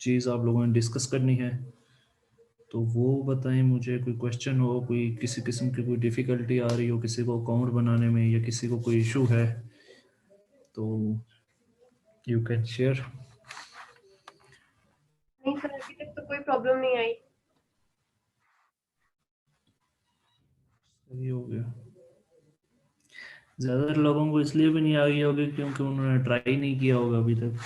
चीज़ आप लोगों ने डिस्कस करनी है तो वो बताएं मुझे। कोई क्वेश्चन हो, कोई किसी किस्म की कोई डिफ़िकल्टी आ रही हो किसी को अकाउंट बनाने में, या किसी को कोई इशू है तो यू कैन शेयर। नहीं सर, अभी तक तो कोई प्रॉब्लम नहीं आई। सही हो गया। ज़्यादातर लोगों को इसलिए भी नहीं आ गई होगी क्योंकि उन्होंने ट्राई नहीं किया होगा अभी तक।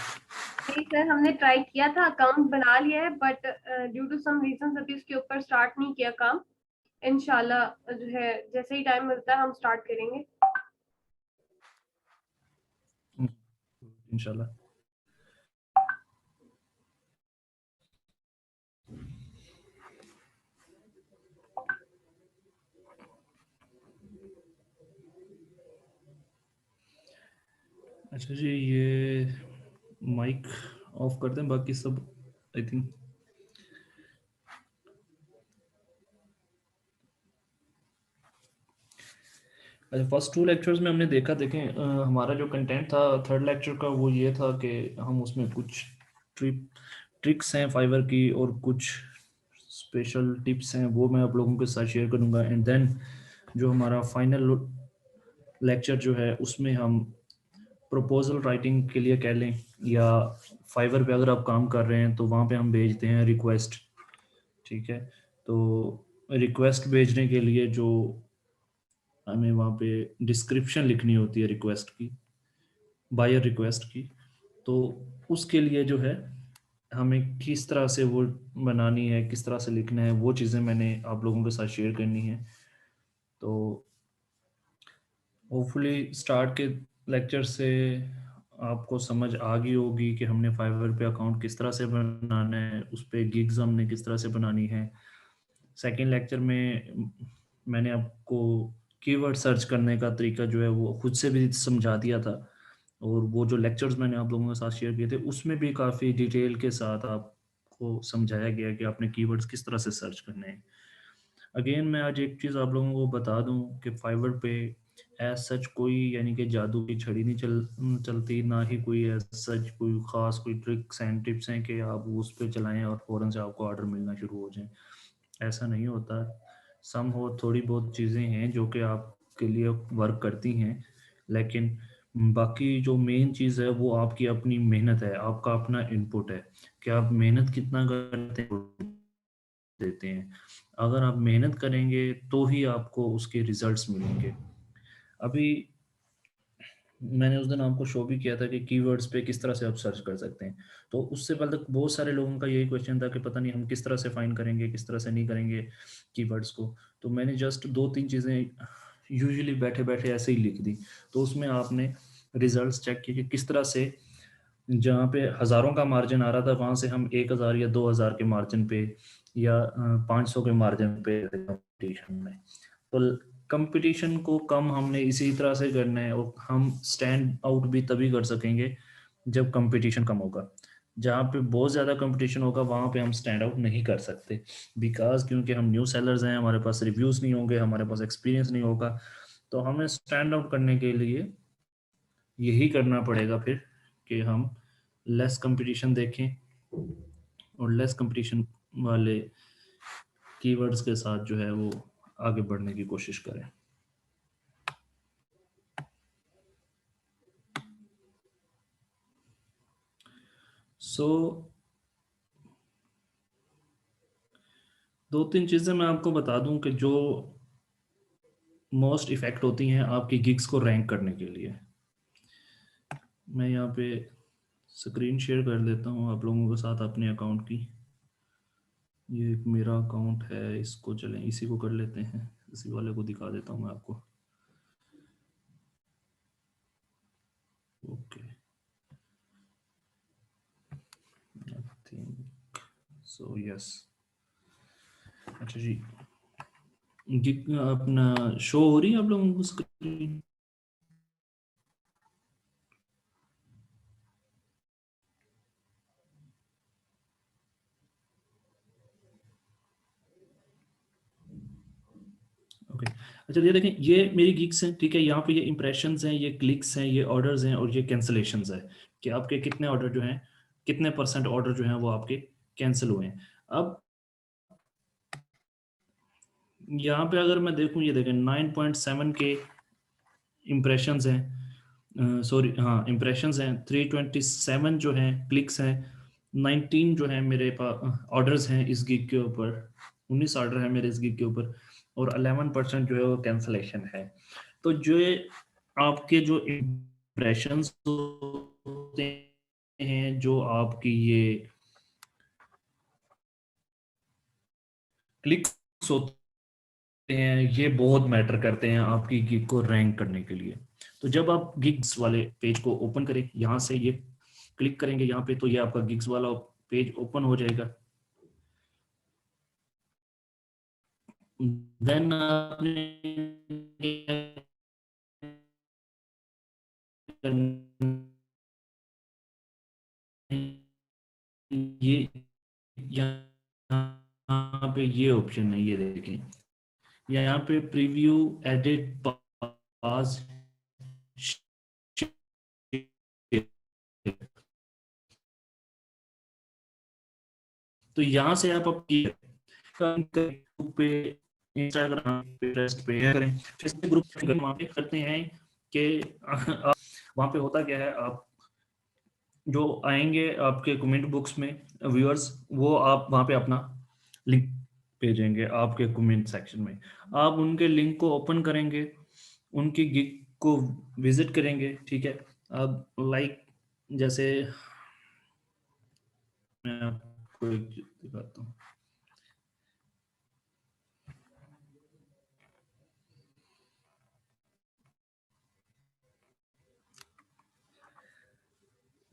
नहीं सर, हमने ट्राई किया था, अकाउंट बना लिया है, but due to some reasons अभी उसके ऊपर स्टार्ट नहीं किया काम। इंशाल्लाह जो है जैसे ही टाइम मिलता है हम स्टार्ट करेंगे। इंशाल्लाह। अच्छा जी, ये माइक ऑफ कर दें, बाकी सब आई थिंक। अच्छा, फर्स्ट 2 लेक्चर्स में हमने देखा, देखें हमारा जो कंटेंट था थर्ड लेक्चर का वो ये था कि हम उसमें कुछ ट्रिक्स हैं फाइवर की और कुछ स्पेशल टिप्स हैं वो मैं आप लोगों के साथ शेयर करूंगा। एंड देन जो हमारा फाइनल लेक्चर जो है उसमें हम प्रपोजल राइटिंग के लिए कह लें, या फाइवर पे अगर आप काम कर रहे हैं तो वहाँ पे हम भेजते हैं रिक्वेस्ट। ठीक है, तो रिक्वेस्ट भेजने के लिए जो हमें वहाँ पे डिस्क्रिप्शन लिखनी होती है रिक्वेस्ट की, बायर रिक्वेस्ट की, तो उसके लिए जो है हमें किस तरह से वो बनानी है, किस तरह से लिखना है, वो चीज़ें मैंने आप लोगों के साथ शेयर करनी है। तो होपफुली स्टार्ट के लेक्चर से आपको समझ आ गई होगी कि हमने फाइवर पे अकाउंट किस तरह से बनाना है, उस पर गिग्स हमने किस तरह से बनानी है। सेकेंड लेक्चर में मैंने आपको कीवर्ड सर्च करने का तरीका जो है वो खुद से भी समझा दिया था, और वो जो लेक्चर्स मैंने आप लोगों के साथ शेयर किए थे उसमें भी काफ़ी डिटेल के साथ आपको समझाया गया कि आपने कीवर्ड्स किस तरह से सर्च करने हैं। अगेन मैं आज एक चीज़ आप लोगों को बता दूं कि फाइवर पे एज सच कोई यानी कि जादू की छड़ी नहीं चलती, ना ही कोई एज सच कोई ख़ास कोई ट्रिक्स एंड टिप्स हैं कि आप उस पर चलाएं और फ़ौरन से आपको ऑर्डर मिलना शुरू हो जाए। ऐसा नहीं होता। सम हो थोड़ी बहुत चीज़ें हैं जो कि आपके लिए वर्क करती हैं, लेकिन बाकी जो मेन चीज़ है वो आपकी अपनी मेहनत है, आपका अपना इनपुट है कि आप मेहनत कितना करते हैं, देते हैं। अगर आप मेहनत करेंगे तो ही आपको उसके रिजल्ट्स मिलेंगे। अभी मैंने उस दिन आपको शो भी किया था कि कीवर्ड्स पे किस तरह से आप सर्च कर सकते हैं। तो उससे पहले तक बहुत सारे लोगों का यही क्वेश्चन था कि पता नहीं हम किस तरह से फाइंड करेंगे, किस तरह से नहीं करेंगे कीवर्ड्स को। तो मैंने जस्ट 2-3 चीज़ें यूजुअली बैठे बैठे ऐसे ही लिख दी। तो उसमें आपने रिजल्ट्स चेक किए कि किस तरह से जहाँ पे हज़ारों का मार्जिन आ रहा था वहाँ से हम 1000 या 2000 के मार्जिन पे, या 500 के मार्जिन पे कंपटीशन में। तो कंपटीशन को कम हमने इसी तरह से करना है, और हम स्टैंड आउट भी तभी कर सकेंगे जब कंपटीशन कम होगा। जहाँ पे बहुत ज़्यादा कंपटीशन होगा वहाँ पे हम स्टैंड आउट नहीं कर सकते, बिकॉज क्योंकि हम न्यू सेलर्स हैं, हमारे पास रिव्यूज़ नहीं होंगे, हमारे पास एक्सपीरियंस नहीं होगा। तो हमें स्टैंड आउट करने के लिए यही करना पड़ेगा फिर कि हम लेस कंपटीशन देखें और लेस कंपटीशन वाले कीवर्ड्स के साथ जो है वो आगे बढ़ने की कोशिश करें। सो 2-3 चीज़ें मैं आपको बता दूं कि जो मोस्ट इफ़ेक्ट होती हैं आपकी गिग्स को रैंक करने के लिए। मैं यहाँ पे स्क्रीन शेयर कर देता हूँ आप लोगों के साथ अपने अकाउंट की। ये एक मेरा अकाउंट है, इसको चलें इसी को कर लेते हैं, इसी वाले को दिखा देता हूँ मैं आपको। Okay, I think so yes. अच्छा जी, गिग अपना शो हो रही है आप लोगों को स्क्रीन? ओके। अच्छा ये देखें, ये मेरी गिग्स हैं, ठीक है। यहाँ पे ये इंप्रेशंस हैं, ये क्लिक्स हैं, ये ऑर्डर्स हैं और ये कैंसलेशंस है कि आपके कितने ऑर्डर जो हैं कितने % ऑर्डर जो हैं वो आपके कैंसिल हुए हैं। अब यहाँ पे अगर मैं देखूँ, ये देखें 9.7 के इम्प्रेशंस हैं, सॉरी हाँ इम्प्रेशंस हैं, 327 जो हैं क्लिक्स हैं, 19 जो है मेरे पास ऑर्डर्स हैं इस गिग के ऊपर, 19 ऑर्डर है मेरे इस गिग के ऊपर, और 11% जो है वो कैंसलेशन है। तो जो ये आपके जो इम्प्रेशंस होते हैं, जो आपकी ये क्लिक्स होते हैं, ये बहुत मैटर करते हैं आपकी गिग को रैंक करने के लिए। तो जब आप गिग्स वाले पेज को ओपन करें, यहाँ से ये क्लिक करेंगे यहाँ पे, तो ये आपका गिग्स वाला पेज ओपन हो जाएगा। देन आपने ये यहाँ पे ये ऑप्शन है, ये देखें यहाँ पे प्रीव्यू एडिट पास, तो यहाँ से आप पे, इंस्टाग्राम पे, फेसबुक पे करें, फेसबुक ग्रुप वहाँ पे करते हैं कि वहाँ पे होता क्या है, आप जो आएंगे आपके कमेंट बुक्स में व्यूअर्स, वो आप वहाँ पे अपना लिंक भेजेंगे आपके कमेंट सेक्शन में, आप उनके लिंक को ओपन करेंगे, उनकी गिग को विजिट करेंगे, ठीक है। अब लाइक जैसे मैं आपको एक चीज़ दिखाता हूँ,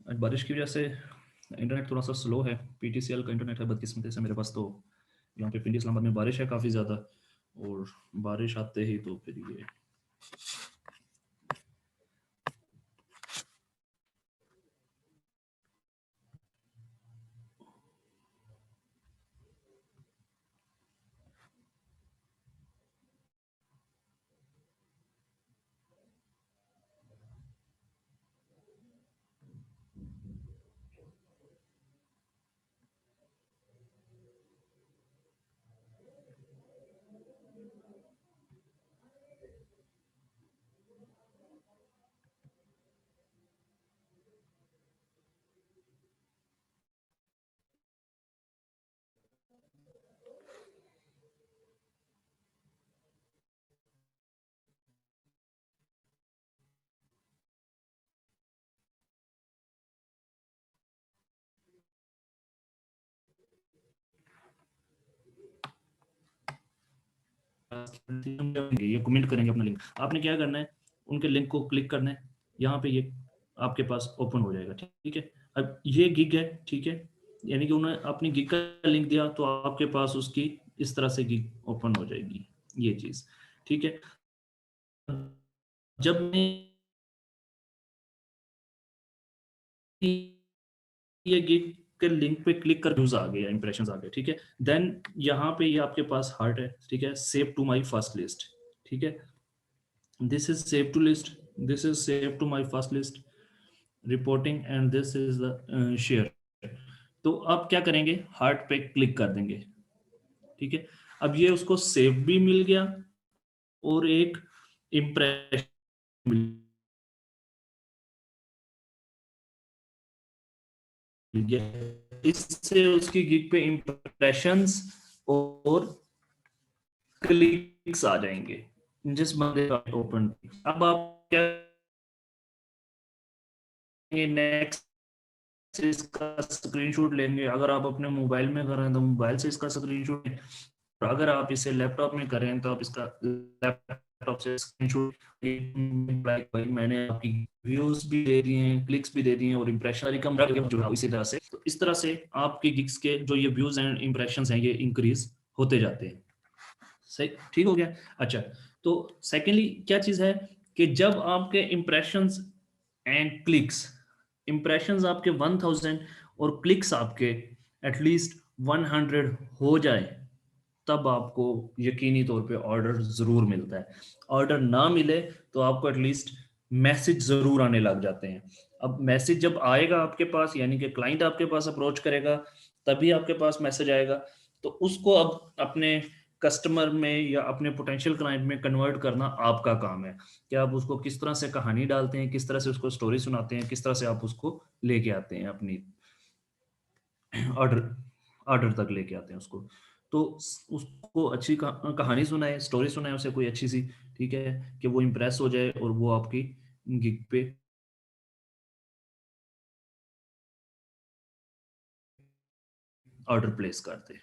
आज बारिश की वजह से इंटरनेट थोड़ा सा स्लो है, पीटीसीएल का इंटरनेट है बदकिस्मती से मेरे पास। तो यहाँ पे पिंडी इस्लामाबाद में बारिश है काफ़ी ज़्यादा, और बारिश आते ही तो फिर ये ये कमेंट करेंगे अपना लिंक, आपने क्या करना है, उनके लिंक को क्लिक करना है, यहाँ पे ये आपके पास ओपन हो जाएगा, ठीक है। अब ये गिग है, ठीक है, यानी कि उन्होंने अपनी गिग का लिंक दिया, तो आपके पास उसकी इस तरह से गिग ओपन हो जाएगी, ये चीज़, ठीक है। जब मैं ये गिग के लिंक पे क्लिक कर व्यूज आ गए, इंप्रेशंस आ गए, ठीक है, देन यहाँ पे ये आपके पास हार्ट है, ठीक है, save to my first list, ठीक है, this is save to list, this is save to my first list reporting, and this is the share. तो आप क्या करेंगे, हार्ट पे क्लिक कर देंगे, ठीक है। अब ये उसको सेव भी मिल गया और एक इम्प्रेशन मिल गया, इससे उसकी गिग पे इम्प्रेशंस और क्लिक्स आ जाएंगे जिस बंदे का ओपन। अब आप क्या नेक्स्ट इसका स्क्रीनशॉट लेंगे, अगर आप अपने मोबाइल में कर रहे हैं तो मोबाइल से इसका स्क्रीनशॉट, और अगर आप इसे लैपटॉप में कर रहे हैं तो आप इसका लैपटॉप से स्क्रीनशॉट, भाई मैंने आपकी व्यूज भी दे दिए हैं, क्लिक्स भी दे दिए हैं, और इंप्रेशन कम रख जो है इसी तरह से, तो इस तरह से आपके गिग्स के जो ये व्यूज एंड इंप्रेशंस हैं ये इंक्रीज होते जाते हैं। सही, ठीक हो गया। अच्छा, तो सेकेंडली क्या चीज है कि जब आपके इंप्रेशंस एंड क्लिक्स, इंप्रेशंस आपके 1000 और क्लिक्स आपके एटलीस्ट 100 हो जाए, तब आपको यकीनी तौर पे ऑर्डर जरूर मिलता है। ऑर्डर ना मिले तो आपको एटलीस्ट मैसेज जरूर आने लग जाते हैं। अब मैसेज जब आएगा आपके पास, यानी कि क्लाइंट आपके पास अप्रोच करेगा, तभी आपके पास मैसेज आएगा। तो उसको अब अपने कस्टमर में या अपने पोटेंशियल क्लाइंट में कन्वर्ट करना आपका काम है कि आप उसको किस तरह से कहानी डालते हैं, किस तरह से उसको स्टोरी सुनाते हैं, किस तरह से आप उसको लेके आते हैं अपनी ऑर्डर ऑर्डर तक लेके आते हैं उसको। तो उसको अच्छी कहानी सुनाए, स्टोरी सुनाए उसे कोई अच्छी सी, ठीक है, कि वो इम्प्रेस हो जाए और वो आपकी गिग पे ऑर्डर प्लेस कर दे।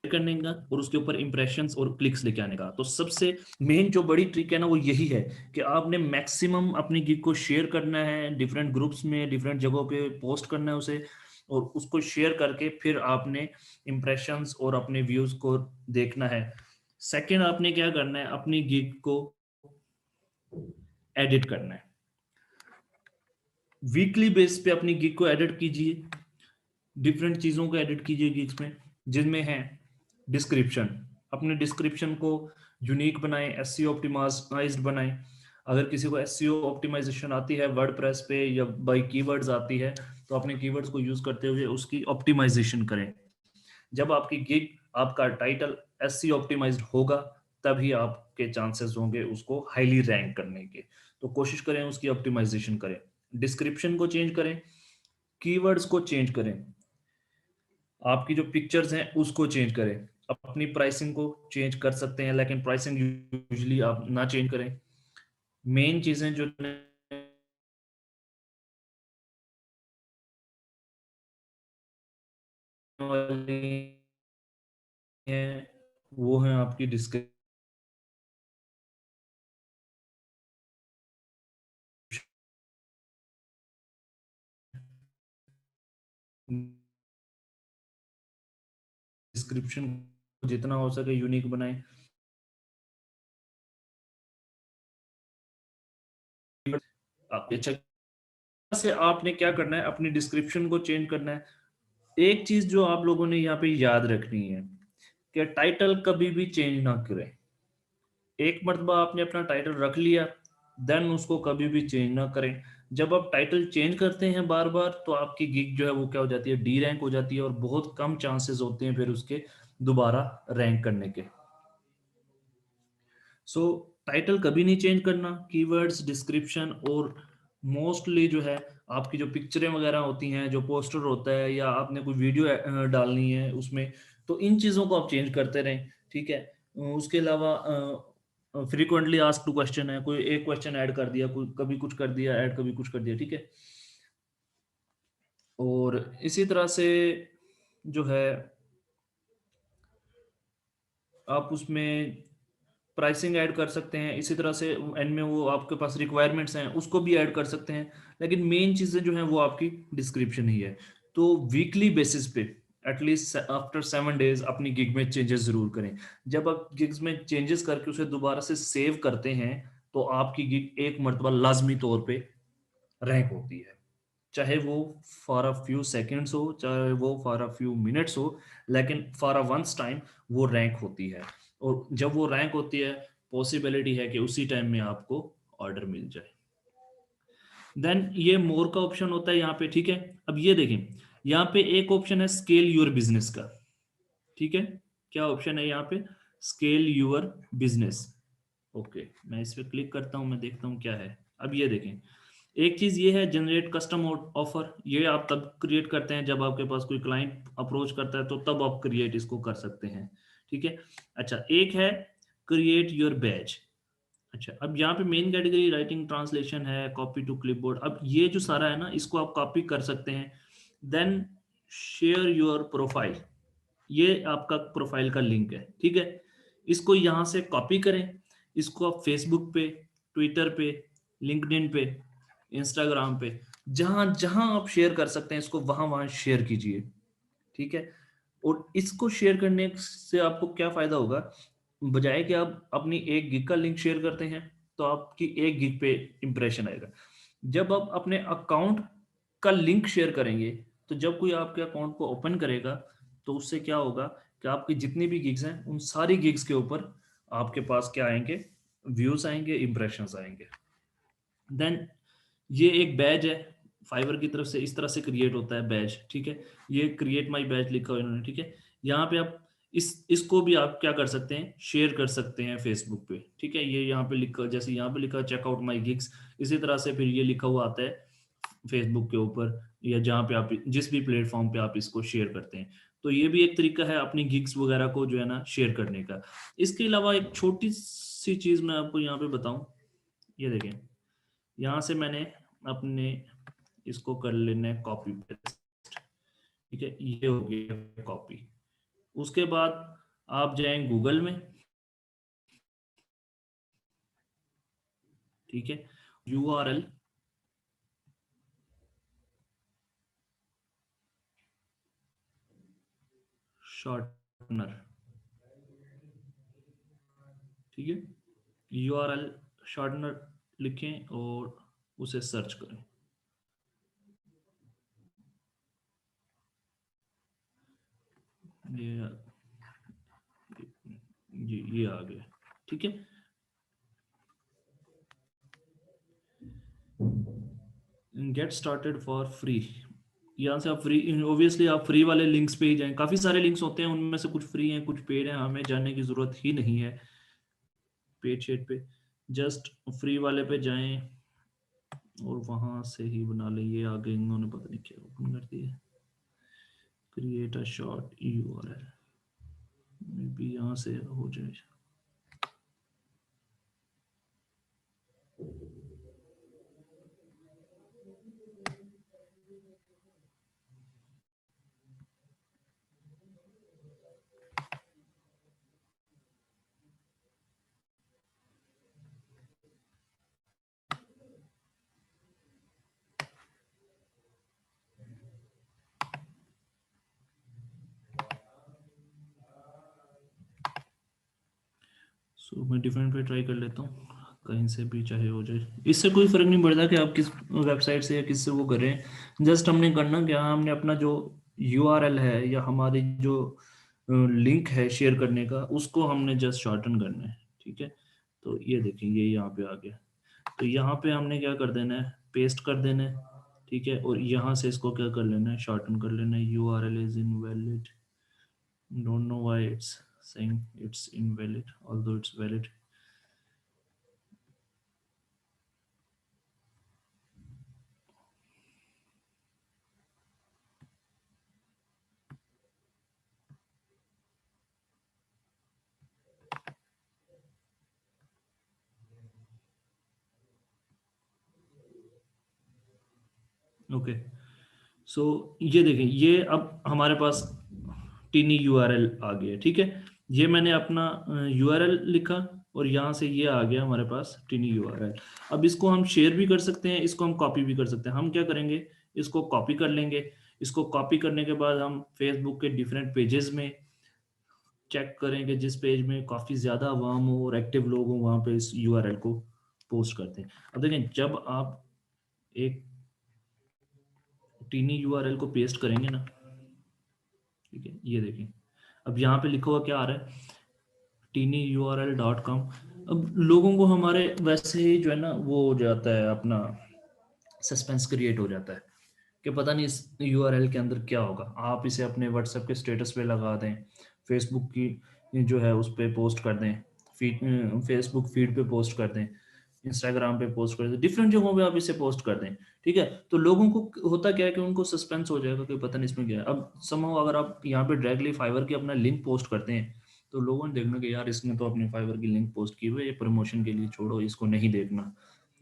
करने का और उसके ऊपर इंप्रेशंस और क्लिक्स लेके आने का, तो सबसे मेन जो बड़ी ट्रिक है ना वो यही है कि आपने मैक्सिमम अपनी गिग को शेयर करना है, डिफरेंट ग्रुप्स में डिफरेंट जगहों पे पोस्ट करना है उसे, और उसको शेयर करके फिर आपने इंप्रेशंस और अपने व्यूज को देखना है। सेकंड, आपने क्या करना है, अपनी गिग को एडिट करना है। वीकली बेस पे अपनी गिग को एडिट कीजिए, डिफरेंट चीज़ों को एडिट कीजिए गिग्स में, जिनमें है डिस्क्रिप्शन। अपने डिस्क्रिप्शन को यूनिक बनाएं, एसईओ ऑप्टिमाइज्ड बनाएं। अगर किसी को एसईओ ऑप्टिमाइजेशन आती है वर्डप्रेस पे या बाय कीवर्ड्स आती है, तो अपने कीवर्ड्स को यूज करते हुए उसकी ऑप्टिमाइजेशन करें। जब आपकी गिग, आपका टाइटल एसईओ ऑप्टिमाइज्ड होगा, तभी आपके चांसेस होंगे उसको हाईली रैंक करने के। तो कोशिश करें उसकी ऑप्टिमाइजेशन करें, डिस्क्रिप्शन को चेंज करें, कीवर्ड्स को चेंज करें, आपकी जो पिक्चर्स हैं उसको चेंज करें। अपनी प्राइसिंग को चेंज कर सकते हैं, लेकिन प्राइसिंग यूजुअली आप ना चेंज करें। मेन चीजें जो वाली हैं वो है आपकी डिस्क्रिप्शन, डिस्क्रिप्शन जितना हो सके यूनिक बनाएं। अच्छा से आपने क्या करना है, अपनी डिस्क्रिप्शन को चेंज करना है। एक चीज जो आप लोगों ने यहाँ पे याद रखनी है कि टाइटल कभी भी चेंज ना करें। एक मर्तबा आपने अपना टाइटल रख लिया, देन उसको कभी भी चेंज ना करें। जब आप टाइटल चेंज करते हैं बार बार, तो आपकी गिग जो है वो क्या हो जाती है, डी रैंक हो जाती है, और बहुत कम चांसेस होते हैं फिर उसके दोबारा रैंक करने के। सो टाइटल कभी नहीं चेंज करना, कीवर्ड्स, डिस्क्रिप्शन, और मोस्टली जो है आपकी जो पिक्चरें वगैरह होती हैं, जो पोस्टर होता है, या आपने कोई वीडियो डालनी है उसमें, तो इन चीज़ों को आप चेंज करते रहें, ठीक है। उसके अलावा फ्रीक्वेंटली आस्क्ड टू क्वेश्चन है, कोई एक क्वेश्चन ऐड कर दिया, कोई कभी कुछ कर दिया ऐड, कभी कुछ कर दिया, ठीक है। और इसी तरह से जो है आप उसमें प्राइसिंग ऐड कर सकते हैं, इसी तरह से एंड में वो आपके पास रिक्वायरमेंट्स हैं उसको भी ऐड कर सकते हैं, लेकिन मेन चीज़ें जो हैं वो आपकी डिस्क्रिप्शन ही है। तो वीकली बेसिस पे एटलीस्ट आफ्टर 7 डेज अपनी गिग में चेंजेस जरूर करें। जब आप गिग्स में चेंजेस करके उसे दोबारा से सेव करते हैं, तो आपकी गिग एक मरतबा लाजमी तौर पे रैंक होती है, चाहे वो फॉर अ फ्यू सेकेंड्स हो, चाहे वो फॉर अ फ्यू मिनट्स हो, लेकिन फॉर अ वंस टाइम वो रैंक होती है। और जब वो रैंक होती है, पॉसिबिलिटी है कि उसी टाइम में आपको ऑर्डर मिल जाए। देन ये मोर का ऑप्शन होता है यहाँ पे, ठीक है। अब ये देखें, यहाँ पे एक ऑप्शन है स्केल योर बिजनेस का, ठीक है। क्या ऑप्शन है यहाँ पे, स्केल योर बिजनेस। ओके, मैं इस पे क्लिक करता हूँ, मैं देखता हूँ क्या है। अब ये देखें, एक चीज ये है जनरेट कस्टम ऑफर, ये आप तब क्रिएट करते हैं जब आपके पास कोई क्लाइंट अप्रोच करता है, तो तब आप क्रिएट इसको कर सकते हैं, ठीक है। अच्छा, एक है क्रिएट योर बैच। अच्छा, अब यहाँ पे मेन कैटेगरी राइटिंग ट्रांसलेशन है, कॉपी टू क्लिपबोर्ड। अब ये जो सारा है ना, इसको आप कॉपी कर सकते हैं। देन शेयर योर प्रोफाइल, ये आपका प्रोफाइल का लिंक है, ठीक है। इसको यहाँ से कॉपी करें, इसको आप फेसबुक पे, ट्विटर पे, लिंक्डइन पे, इंस्टाग्राम पे, जहां जहां आप शेयर कर सकते हैं इसको, वहां वहां शेयर कीजिए, ठीक है। और इसको शेयर करने से आपको क्या फायदा होगा, बजाय कि आप अपनी एक गिग का लिंक शेयर करते हैं, तो आपकी एक गिग पे इंप्रेशन आएगा। जब आप अपने अकाउंट का लिंक शेयर करेंगे, तो जब कोई आपके अकाउंट को ओपन करेगा, तो उससे क्या होगा कि आपकी जितनी भी गिग्स हैं उन सारी गिग्स के ऊपर आपके पास क्या आएंगे, व्यूज आएंगे, इंप्रेशंस आएंगे। देन ये एक बैज है, फाइवर की तरफ से इस तरह से क्रिएट होता है बैच, ठीक है। ये क्रिएट माय बैच लिखा हुआ है इन्होंने, ठीक है। यहाँ पे आप इसको भी आप क्या कर सकते हैं, शेयर कर सकते हैं फेसबुक पे, ठीक है। ये यहाँ पे लिखा, जैसे यहाँ पे लिखा चेकआउट माई गिग्स, इसी तरह से फिर ये लिखा हुआ आता है फेसबुक के ऊपर, या जहाँ पे आप जिस भी प्लेटफॉर्म पे आप इसको शेयर करते हैं। तो ये भी एक तरीका है अपनी गिग्स वगैरह को जो है ना शेयर करने का। इसके अलावा एक छोटी सी चीज मैं आपको यहाँ पे बताऊं, ये देखें, यहाँ से मैंने अपने इसको कर लेना है कॉपी पेस्ट, ठीक है। ये हो गया कॉपी। उसके बाद आप जाएं गूगल में, ठीक है। URL शॉर्टनर, ठीक है। URL शॉर्टनर लिखें और उसे सर्च करें। ये ये आ गया, ठीक है। गेट स्टार्टेड फॉर फ्री, यहाँ से आप फ्री, ऑब्वियसली आप फ्री वाले लिंक्स पे ही जाएं। काफी सारे लिंक्स होते हैं, उनमें से कुछ फ्री हैं कुछ पेड हैं, हमें जाने की जरूरत ही नहीं है पेड शेड पे। जस्ट फ्री वाले पे जाएं और वहां से ही बना लें। ये आगे इन्होंने पता नहीं क्या ओपन कर दिया, create a short URL, may be यहाँ से हो जाए। सो मैं डिफरेंट पे ट्राई कर लेता हूँ, कहीं से भी चाहे हो जाए, इससे कोई फर्क नहीं पड़ता कि आप किस वेबसाइट से या किस से वो कर रहे हैं। जस्ट हमने करना क्या, हमने अपना जो URL है या हमारी जो लिंक है शेयर करने का, उसको हमने जस्ट शॉर्टन करना है, ठीक है। तो ये देखें, ये यहाँ पे आ गया। तो यहाँ पे हमने क्या कर देना है, पेस्ट कर देना है, ठीक है। और यहाँ से इसको क्या कर लेना है, शॉर्टन कर लेना है। URL is invalid, don't know why it's saying it's invalid although it's valid। Okay, so ये देखें, ये अब हमारे पास टीनी URL आ गया, ठीक है। ये मैंने अपना URL लिखा और यहाँ से ये आ गया हमारे पास टीनी URL। अब इसको हम शेयर भी कर सकते हैं, इसको हम कॉपी भी कर सकते हैं। हम क्या करेंगे, इसको कॉपी कर लेंगे। इसको कॉपी करने के बाद हम फेसबुक के डिफरेंट पेजेस में चेक करेंगे, जिस पेज में काफ़ी ज़्यादा अवाम हो और एक्टिव लोग हों, वहाँ पे इस URL को पोस्ट करते हैं। अब देखें, जब आप एक टीनी URL को पेस्ट करेंगे ना, ठीक है, ये देखें, अब यहाँ पे लिखा हुआ क्या आ रहा है, tinyurl.com। अब लोगों को हमारे वैसे ही जो है ना वो हो जाता है, अपना सस्पेंस क्रिएट हो जाता है कि पता नहीं इस URL के अंदर क्या होगा। आप इसे अपने व्हाट्सएप के स्टेटस पे लगा दें, फेसबुक की जो है उस पर पोस्ट कर दें, फीड फेसबुक फीड पे पोस्ट कर दें, इंस्टाग्राम पे पोस्ट कर दें, डिफरेंट जगहों पे आप इसे पोस्ट कर दें, ठीक है। तो लोगों को होता क्या है कि उनको सस्पेंस हो जाएगा कि पता नहीं इसमें क्या है। अब समझो अगर आप यहाँ पे डायरेक्टली फाइवर की अपना लिंक पोस्ट करते हैं, तो लोगों ने देखना कि यार इसने तो अपने फाइवर की लिंक पोस्ट की हुई है, ये प्रमोशन के लिए छोड़ो, इसको नहीं देखना।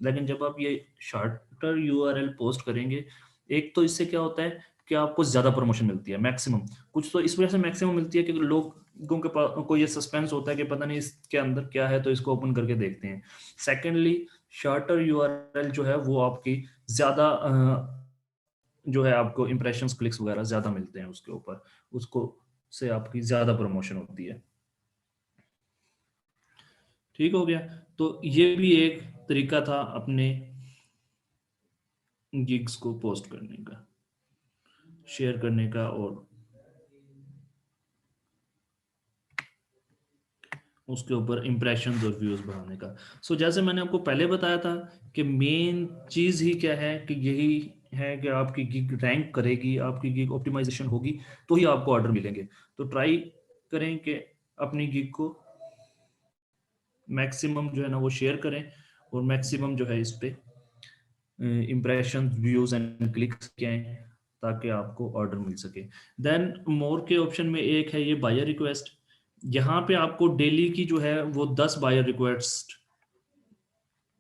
लेकिन जब आप ये शॉर्टर URL पोस्ट करेंगे, एक तो इससे क्या होता है कि आपको ज्यादा प्रमोशन मिलती है, मैक्सिमम। कुछ तो इस वजह से मैक्सिमम मिलती है कि लोगों के पास को ये सस्पेंस होता है कि पता नहीं इसके अंदर क्या है, तो इसको ओपन करके देखते हैं। सेकेंडली, शॉर्टर URL जो है वो आपकी ज्यादा जो है आपको इंप्रेशंस क्लिक्स वगैरह ज्यादा मिलते हैं उसके ऊपर, उसको से आपकी ज्यादा प्रमोशन होती है। ठीक हो गया। तो ये भी एक तरीका था अपने गिग्स को पोस्ट करने का, शेयर करने का और उसके ऊपर इंप्रेशन और व्यूज बढ़ाने का। जैसे मैंने आपको पहले बताया था कि मेन चीज ही क्या है कि यही है कि आपकी गिग रैंक करेगी, आपकी गिग ऑप्टिमाइजेशन होगी, तो ही आपको ऑर्डर मिलेंगे। तो ट्राई करें कि अपनी गिग को मैक्सिमम जो है ना वो शेयर करें, और मैक्सिमम जो है इस पे इम्प्रेशन, व्यूज एंड क्लिक्स क्या हैं, ताकि आपको ऑर्डर मिल सके। देन मोर के ऑप्शन में एक है ये बायर रिक्वेस्ट। यहाँ पे आपको डेली की जो है वो 10 बायर रिक्वेस्ट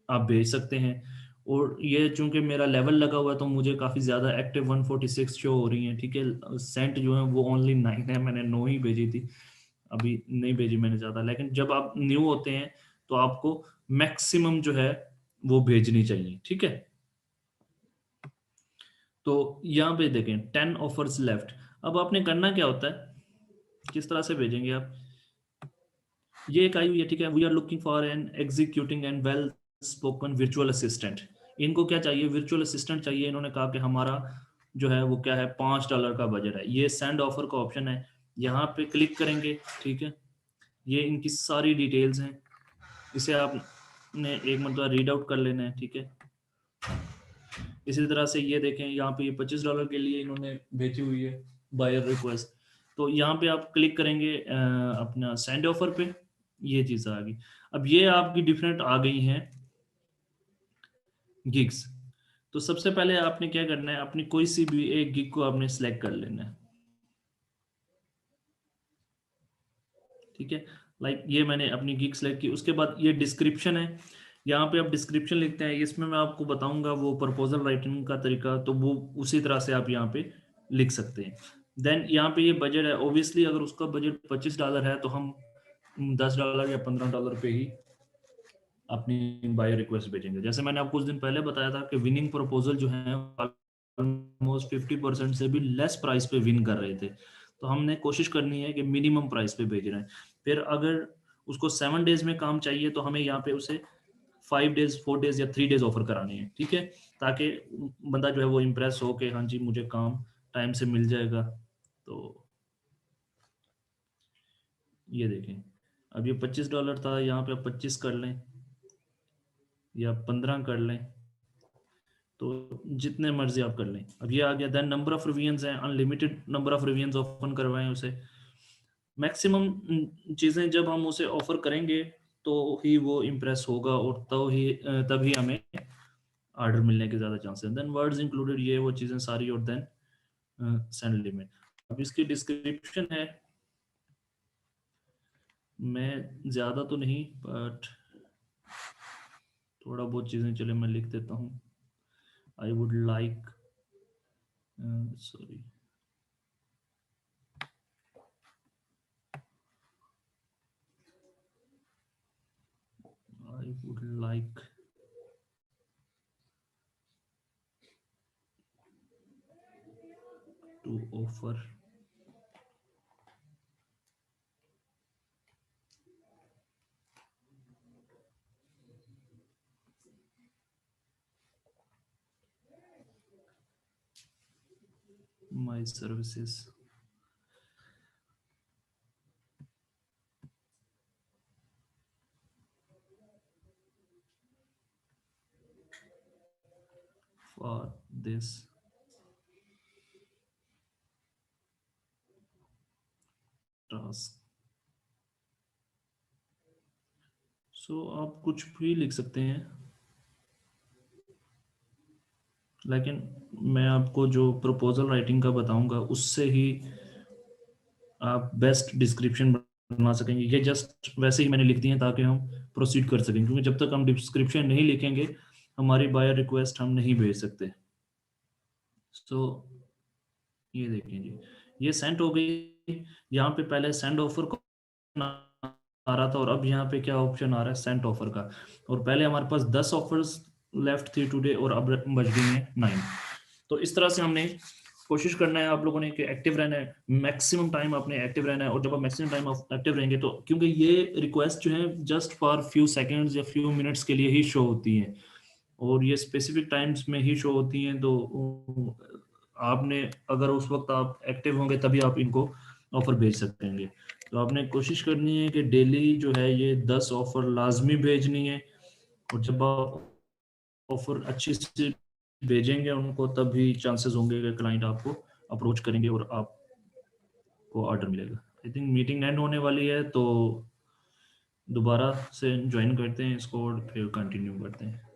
आप भेज सकते हैं। और ये चूंकि मेरा लेवल लगा हुआ है तो मुझे काफ़ी ज़्यादा एक्टिव 146 शो हो रही हैं, ठीक है। सेंट जो है वो ओनली 9 है, मैंने 9 ही भेजी थी, अभी नहीं भेजी मैंने ज़्यादा। लेकिन जब आप न्यू होते हैं तो आपको मैक्सिमम जो है वो भेजनी चाहिए, ठीक है। तो यहाँ पे देखें 10 ऑफर्स लेफ्ट। अब आपने करना क्या होता है, किस तरह से भेजेंगे आप। ये एक आई हुई है, ठीक है। We are looking for an executing and well spoken virtual assistant. इनको क्या चाहिए, वर्चुअल असिस्टेंट चाहिए। इन्होंने कहा कि हमारा जो है वो क्या है, $5 का बजट है। ये सेंड ऑफर का ऑप्शन है, यहाँ पे क्लिक करेंगे, ठीक है। ये इनकी सारी डिटेल्स हैं, इसे आपने एक मरतबा रीड आउट कर लेना है, ठीक है। इसी तरह से ये देखें, यहाँ पे ये $25 के लिए इन्होंने भेजी हुई है बायर रिक्वेस्ट। तो यहाँ पे आप क्लिक करेंगे अपना सेंड ऑफर पे, ये चीज़ आ गई। अब ये आपकी डिफरेंट आ गई हैं गिग्स। तो सबसे पहले आपने क्या करना है, अपनी कोई सी भी एक गिग को आपने सेलेक्ट कर लेना है, ठीक है। लाइक ये मैंने अपनी गिग सेलेक्ट की। उसके बाद ये डिस्क्रिप्शन है, यहाँ पे आप डिस्क्रिप्शन लिखते हैं। इसमें मैं आपको बताऊंगा वो प्रपोजल राइटिंग का तरीका, तो वो उसी तरह से आप यहाँ पे लिख सकते हैं। देन यहाँ पे ये बजट है, ओबियसली अगर उसका बजट $25 है तो हम $10 या $15 पे ही अपनी बायर रिक्वेस्ट भेजेंगे। जैसे मैंने आपको कुछ दिन पहले बताया था कि विनिंग प्रपोजल जो है ऑलमोस्ट 50% से भी लेस प्राइस पे विन कर रहे थे। तो हमने कोशिश करनी है कि मिनिमम प्राइस पे भेज रहे हैं। फिर अगर उसको 7 डेज में काम चाहिए तो हमें यहाँ पे उसे 5 डेज, 4 डेज या 3 डेज ऑफर कराने हैं, ठीक है। ताकि बंदा जो है वो इम्प्रेस हो कि हाँ जी मुझे काम टाइम से मिल जाएगा। तो ये देखें, अब ये $25 था, यहाँ पे आप 25 कर लें या 15 कर लें, तो जितने मर्जी आप कर लें। अब ये आ गया। देन नंबर ऑफ रिविजन्स है, unlimited number of revisions open करवाएं उसे। मैक्सिमम चीज़ें जब हम उसे ऑफर करेंगे तो ही वो इम्प्रेस होगा, और तभी हमें ऑर्डर मिलने के ज़्यादा चांसेस हैं। देन वर्ड्स इंक्लूडेड, ये वो चीज़ें सारी। और देन सेंड लिमिट। अब इसकी डिस्क्रिप्शन है, मैं ज़्यादा तो नहीं बट थोड़ा बहुत चीज़ें चले मैं लिख देता हूँ। I would like, sorry, I would like to offer my services for this task। सो आप कुछ भी लिख सकते हैं, लेकिन मैं आपको जो प्रपोजल राइटिंग का बताऊंगा उससे ही आप बेस्ट डिस्क्रिप्शन बना सकेंगे। ये जस्ट वैसे ही मैंने लिख दी है ताकि हम प्रोसीड कर सकें, क्योंकि जब तक हम डिस्क्रिप्शन नहीं लिखेंगे हमारी बायर रिक्वेस्ट हम नहीं भेज सकते। सो ये देखिए जी, ये सेंड हो गई। यहाँ पे पहले सेंड ऑफर को आ रहा था, और अब यहाँ पे क्या ऑप्शन आ रहा है, सेंट ऑफर का। और पहले हमारे पास 10 ऑफर्स लेफ्ट थी टुडे, और अब बच गई हैं 9। तो इस तरह से हमने कोशिश करना है आप लोगों ने कि एक्टिव रहना है, मैक्सिमम टाइम आपने एक्टिव रहना है। और जब आप मैक्सिमम टाइम एक्टिव रहेंगे तो, क्योंकि ये रिक्वेस्ट जो है जस्ट फॉर फ्यू सेकंड्स या फ्यू मिनट्स के लिए ही शो होती हैं, और ये स्पेसिफिक टाइम्स में ही शो होती हैं। तो आपने अगर उस वक्त आप एक्टिव होंगे तभी आप इनको ऑफर भेज सकेंगे। तो आपने कोशिश करनी है कि डेली जो है ये 10 ऑफर लाजमी भेजनी है। और जब आप ऑफर अच्छी से भेजेंगे उनको, तभी चांसेस होंगे कि क्लाइंट आपको अप्रोच करेंगे और आपको ऑर्डर मिलेगा। आई थिंक मीटिंग एंड होने वाली है, तो दोबारा से ज्वाइन करते हैं इसको और फिर कंटिन्यू करते हैं।